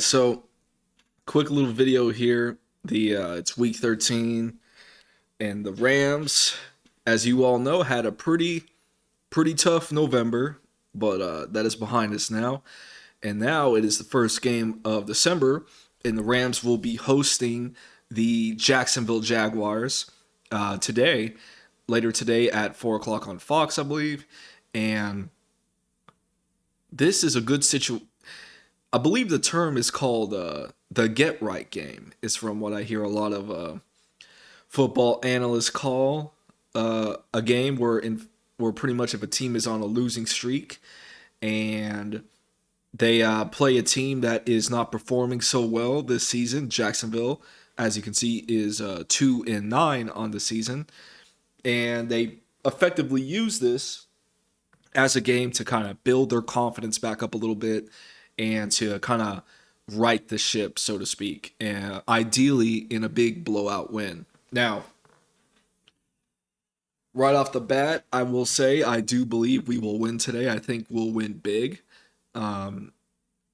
So, quick little video here. It's week 13, and the Rams, as you all know, had a pretty tough November, but that is behind us now. And now it is the first game of December, and the Rams will be hosting the Jacksonville Jaguars today, later today at 4 o'clock on Fox, I believe. And this is a good situation. I believe the term is called the get right game. Is from what I hear a lot of football analysts call a game where pretty much if a team is on a losing streak and they play a team that is not performing so well this season. Jacksonville, as you can see, is 2-9 on the season, and they effectively use this as a game to kind of build their confidence back up a little bit and to kind of right the ship, so to speak, and ideally in a big blowout win. Now, right off the bat, I will say I do believe we will win today. I think we'll win big. Um,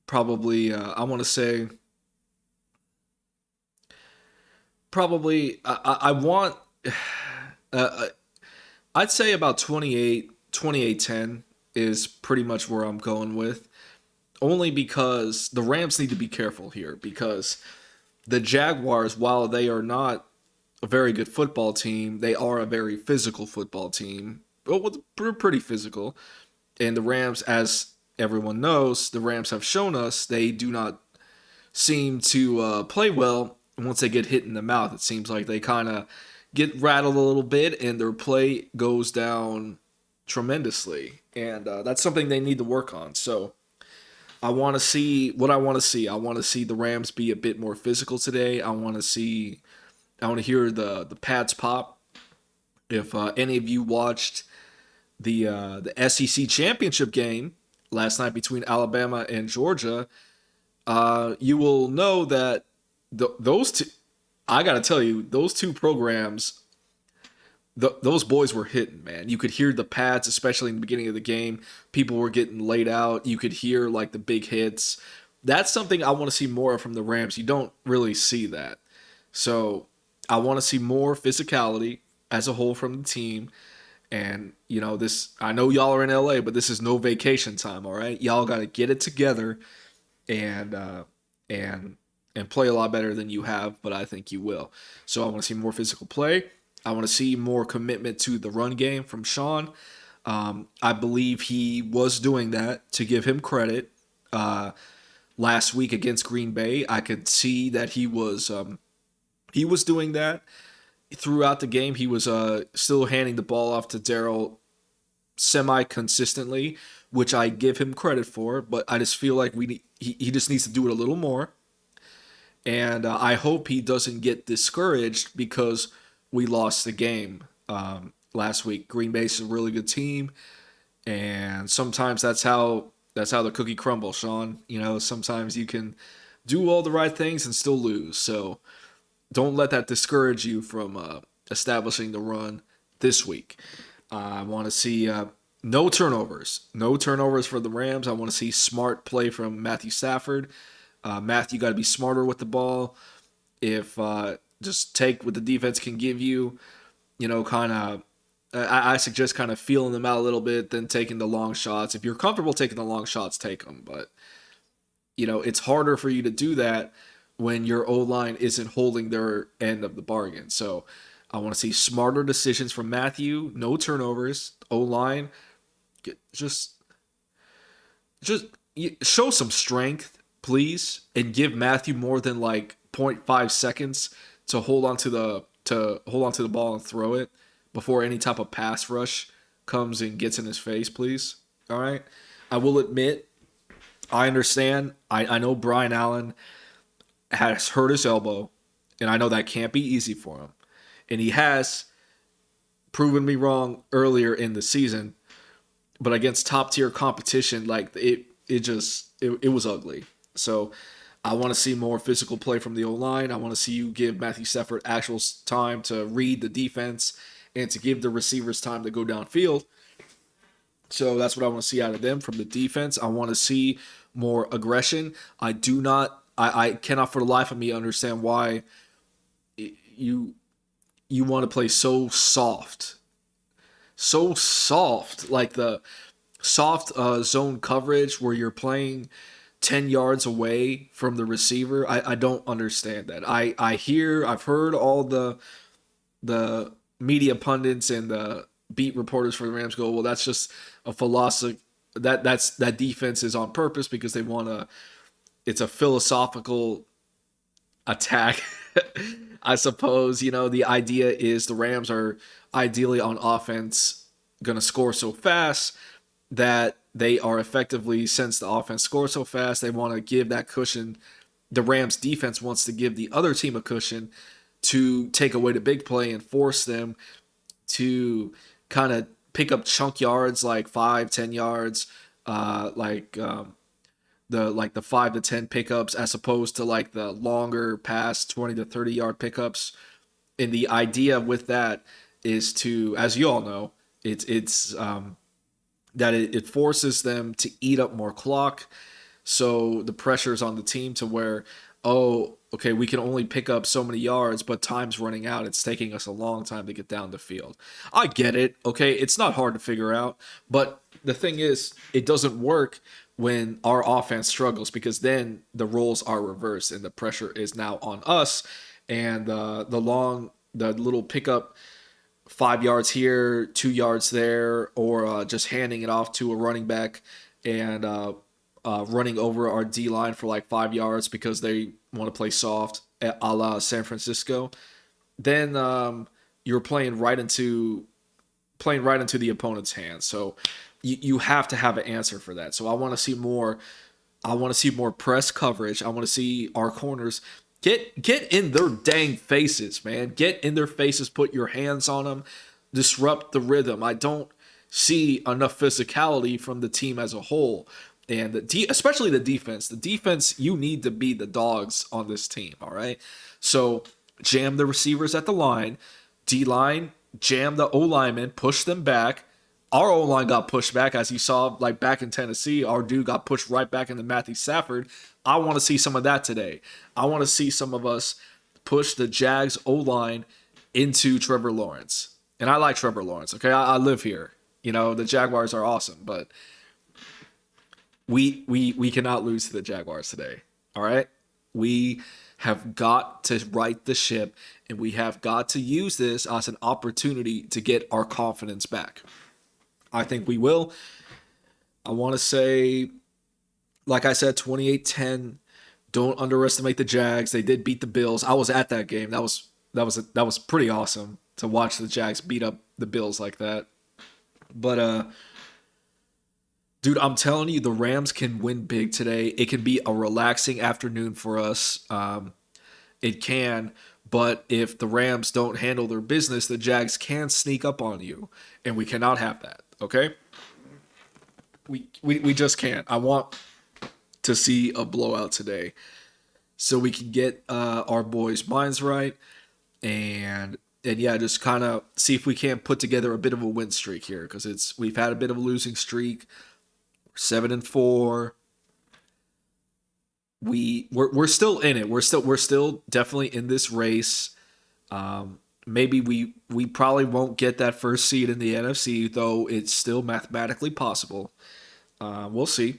Probably, I want to say, probably, I want, uh, I'd say about 28-10 is pretty much where I'm going with. Only because the Rams need to be careful here because the Jaguars, while they are not a very good football team, they are a very physical football team. Well, they're pretty physical. And the Rams, as everyone knows, the Rams have shown us they do not seem to play well once they get hit in the mouth. It seems like they kind of get rattled a little bit and their play goes down tremendously. And that's something they need to work on. So I want to see what I want to see. I want to see the Rams be a bit more physical today. I want to hear the pads pop. If any of you watched the SEC championship game last night between Alabama and Georgia, you will know that those two. I gotta tell you, those two programs, those boys were hitting, man. You could hear the pads, especially in the beginning of the game. People were getting laid out. You could hear like the big hits. That's something I want to see more of from the Rams. You don't really see that. So I want to see more physicality as a whole from the team. And this. I know y'all are in LA, but this is no vacation time. All right, y'all got to get it together and and and play a lot better than you have. But I think you will. So I want to see more physical play. I want to see more commitment to the run game from Sean. I believe he was doing that. To give him credit, last week against Green Bay, I could see that he was doing that throughout the game. He was still handing the ball off to Daryl semi consistently, which I give him credit for. But I just feel like he just needs to do it a little more. And I hope he doesn't get discouraged because we lost the game last week. Green Bay's a really good team, and sometimes that's how the cookie crumbles, Sean. Sometimes you can do all the right things and still lose. So don't let that discourage you from establishing the run this week. I want to see no turnovers. No turnovers for the Rams. I want to see smart play from Matthew Stafford. Matthew got to be smarter with the ball. If just take what the defense can give you, kind of. I suggest kind of feeling them out a little bit, then taking the long shots. If you're comfortable taking the long shots, take them. But it's harder for you to do that when your O line isn't holding their end of the bargain. So I want to see smarter decisions from Matthew. No turnovers. O line, just just show some strength, please, and give Matthew more than like zero point 0.5 seconds to hold on to the ball and throw it before any type of pass rush comes and gets in his face, please. All right. I will admit, I understand. I know Brian Allen has hurt his elbow, and I know that can't be easy for him. And he has proven me wrong earlier in the season, but against top tier competition, like it was ugly. So I want to see more physical play from the O line. I want to see you give Matthew Stafford actual time to read the defense and to give the receivers time to go downfield. So that's what I want to see out of them from the defense. I want to see more aggression. I do not I cannot for the life of me understand why you you want to play so soft, like the soft zone coverage where you're playing 10 yards away from the receiver. I don't understand that. I've heard all the media pundits and the beat reporters for the Rams go, well, that's just a philosophy. That defense is on purpose because they want to. It's a philosophical attack. I suppose, the idea is the Rams are ideally on offense going to score so fast that they are effectively, since the offense scores so fast, they want to give that cushion. The Rams defense wants to give the other team a cushion to take away the big play and force them to kind of pick up chunk yards like 5-10 yards, the 5 to 10 pickups as opposed to like the longer past 20 to 30 yard pickups. And the idea with that is to, as you all know, it's that it forces them to eat up more clock. So the pressure is on the team to where, oh, okay, we can only pick up so many yards, but time's running out. It's taking us a long time to get down the field. I get it. Okay, it's not hard to figure out. But the thing is, it doesn't work when our offense struggles because then the roles are reversed and the pressure is now on us. And the little pickup 5 yards here, 2 yards there, or just handing it off to a running back and running over our D line for like 5 yards because they want to play soft, a la San Francisco. Then you're playing right into the opponent's hands. So you have to have an answer for that. So I want to see more. I want to see more press coverage. I want to see our corners get in their dang faces, man. Get in their faces. Put your hands on them. Disrupt the rhythm. I don't see enough physicality from the team as a whole, and especially the defense. The defense, you need to be the dogs on this team. All right. So jam the receivers at the line. D line, jam the O linemen, push them back. Our O line got pushed back, as you saw, like back in Tennessee. Our dude got pushed right back into Matthew Stafford. I want to see some of that today. I want to see some of us push the Jags O line into Trevor Lawrence. And I like Trevor Lawrence. Okay, I live here. The Jaguars are awesome, but we cannot lose to the Jaguars today. All right, we have got to right the ship, and we have got to use this as an opportunity to get our confidence back. I think we will. I want to say, like I said, 28-10. Don't underestimate the Jags. They did beat the Bills. I was at that game. That was pretty awesome to watch the Jags beat up the Bills like that. But dude, I'm telling you, the Rams can win big today. It can be a relaxing afternoon for us. It can. But if the Rams don't handle their business, the Jags can sneak up on you, and we cannot have that. Okay? We just can't. I want to see a blowout today so we can get our boys' minds right and yeah, just kind of see if we can't put together a bit of a win streak here because we've had a bit of a losing streak. 7-4. We're still in it. We're still definitely in this race. Maybe we probably won't get that first seed in the NFC, though it's still mathematically possible. We'll see.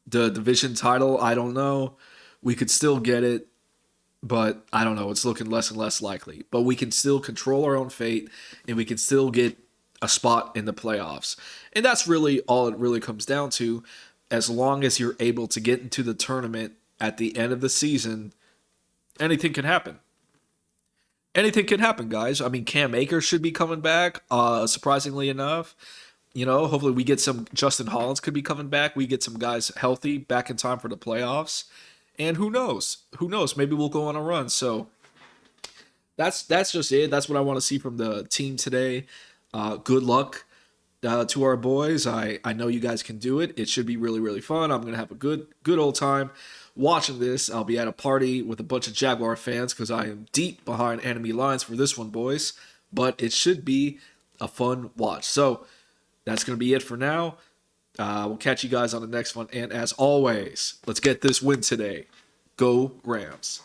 The division title, I don't know. We could still get it, but I don't know. It's looking less and less likely. But we can still control our own fate, and we can still get a spot in the playoffs. And that's really all it really comes down to. As long as you're able to get into the tournament at the end of the season, anything can happen. Anything can happen, guys. I mean, Cam Akers should be coming back, surprisingly enough. Hopefully we get some. Justin Hollins could be coming back. We get some guys healthy back in time for the playoffs. And who knows? Who knows? Maybe we'll go on a run. So that's just it. That's what I want to see from the team today. Good luck to our boys. I know you guys can do it. It should be really, really fun. I'm going to have a good old time watching this. I'll be at a party with a bunch of Jaguar fans because I am deep behind enemy lines for this one, boys. But it should be a fun watch. So that's going to be it for now. We'll catch you guys on the next one. And as always, let's get this win today. Go Rams.